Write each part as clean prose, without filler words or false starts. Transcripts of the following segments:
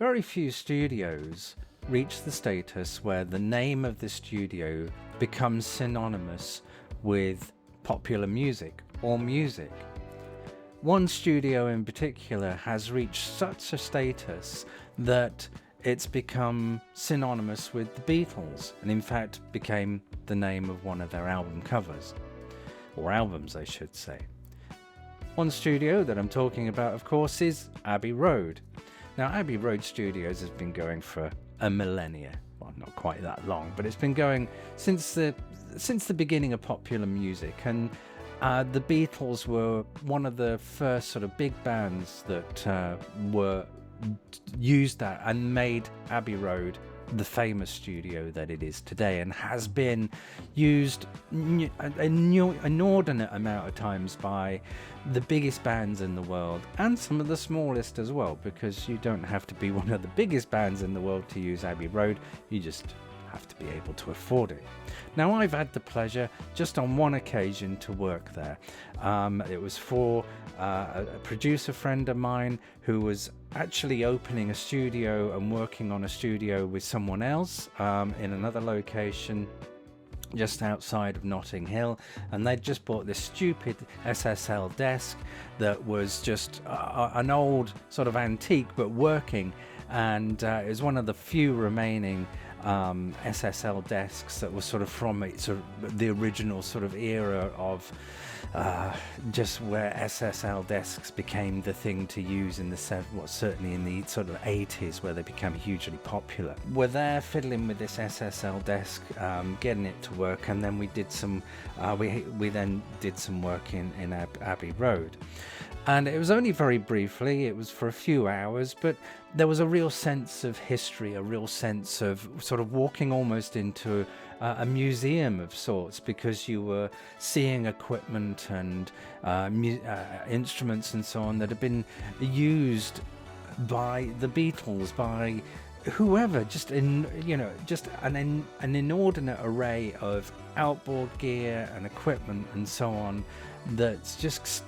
Very few studios reach the status where the name of the studio becomes synonymous with popular music or music. One studio in particular has reached such a status that it's become synonymous with the Beatles, and in fact became the name of one of their album covers, or albums I should say. One studio that I'm talking about, of course, is Abbey Road. Now, Abbey Road Studios has been going for a millennia. Well, not quite that long, but it's been going since the beginning of popular music, and the Beatles were one of the first sort of big bands that were used that and made Abbey Road the famous studio that it is today, and has been used an inordinate amount of times by the biggest bands in the world and some of the smallest as well, because you don't have to be one of the biggest bands in the world to use Abbey Road, you just have to be able to afford it. Now, I've had the pleasure just on one occasion to work there. It was for a producer friend of mine who was actually opening a studio and working on a studio with someone else in another location just outside of Notting Hill, and they'd just bought this stupid SSL desk that was just an old sort of antique but working, and it was one of the few remaining SSL desks that was sort of from the original sort of era of just where SSL desks became the thing to use in certainly in the sort of 80s, where they became hugely popular. We're there fiddling with this SSL desk, getting it to work, and then we did some we then did some work in Abbey Road. And it was only very briefly, it was for a few hours, but there was a real sense of history, a real sense of sort of walking almost into a museum of sorts, because you were seeing equipment and instruments and so on that had been used by the Beatles, by whoever, just an inordinate array of outboard gear and equipment and so on, that's just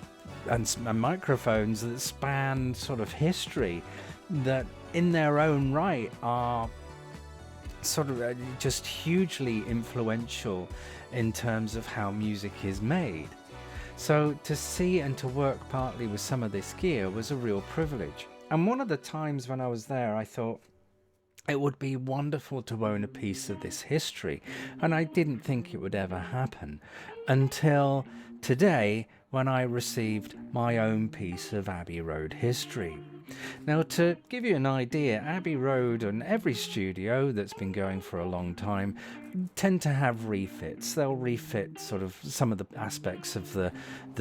and microphones that span sort of history, that in their own right are sort of just hugely influential in terms of how music is made. So to see and to work partly with some of this gear was a real privilege. And one of the times when I was there, I thought it would be wonderful to own a piece of this history, and I didn't think it would ever happen until today, when I received my own piece of Abbey Road history. Now, to give you an idea, Abbey Road and every studio that's been going for a long time tend to have refits. They'll refit sort of some of the aspects of the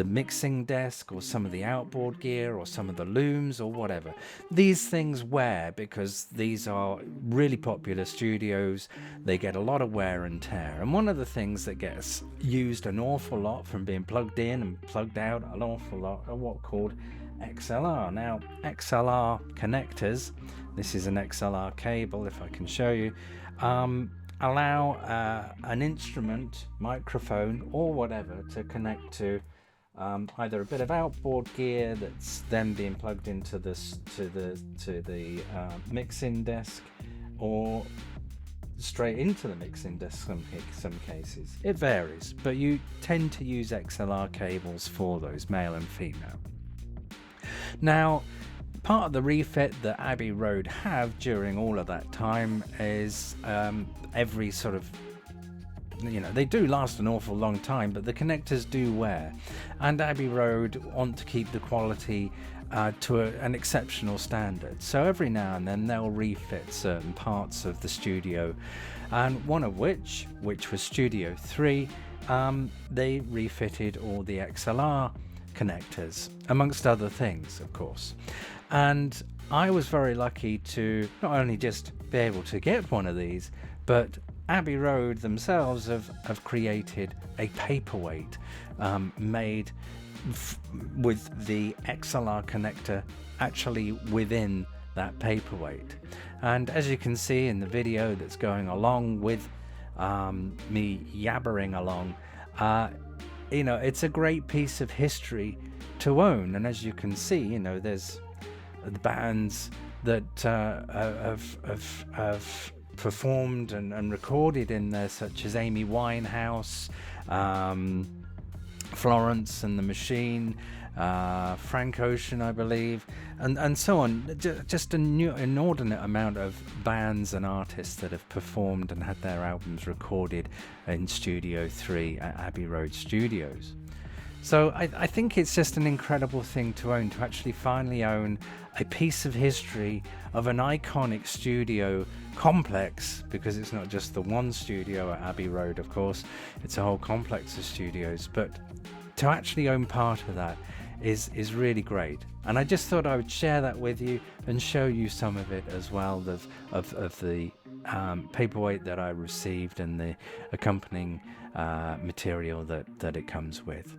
mixing desk, or some of the outboard gear, or some of the looms, or whatever. These things wear because these are really popular studios. They get a lot of wear and tear. And one of the things that gets used an awful lot from being plugged in and plugged out an awful lot are what called XLR. Now, XLR connectors, this is an XLR cable if I can show you, allow an instrument, microphone or whatever to connect to either a bit of outboard gear that's then being plugged into the mixing desk, or straight into the mixing desk some cases. It varies, but you tend to use XLR cables for those, male and female. Now, part of the refit that Abbey Road have during all of that time is every sort of, they do last an awful long time, but the connectors do wear, and Abbey Road want to keep the quality to an exceptional standard. So every now and then they'll refit certain parts of the studio, and one of which was Studio 3, they refitted all the XLR connectors, amongst other things, of course. And I was very lucky to not only just be able to get one of these, but Abbey Road themselves have created a paperweight made with the XLR connector actually within that paperweight. And as you can see in the video that's going along with me yabbering along, it's a great piece of history to own. And as you can see, there's the bands that have performed and recorded in there, such as Amy Winehouse, Florence and the Machine, Frank Ocean, I believe, and so on. Just an inordinate amount of bands and artists that have performed and had their albums recorded in Studio 3 at Abbey Road Studios. So I think it's just an incredible thing to own, to actually finally own a piece of history of an iconic studio complex, because it's not just the one studio at Abbey Road, of course, it's a whole complex of studios, but to actually own part of that is really great. And I just thought I would share that with you and show you some of it as well, of the paperweight that I received and the accompanying material that it comes with.